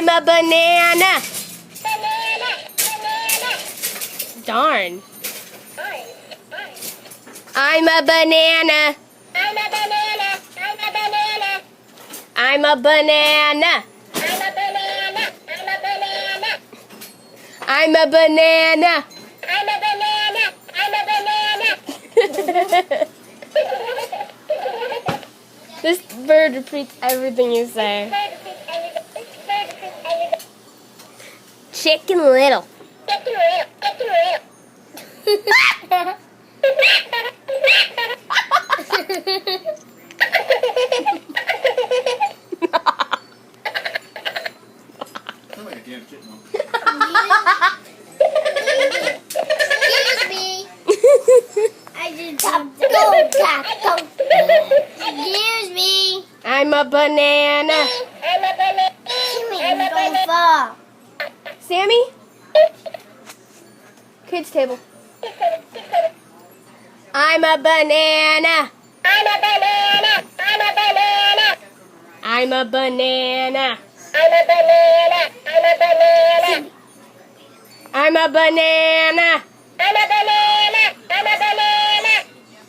I'm a banana. Darn. I'm a banana. I'm a banana. I'm a banana. This bird repeats everything you say. Chicken Little. Excuse me. I just taco. Excuse me. I'm a banana. Kimmy, don't fall. Sammy? Kids table. I'm a banana. I'm a banana. I'm a banana. I'm a banana.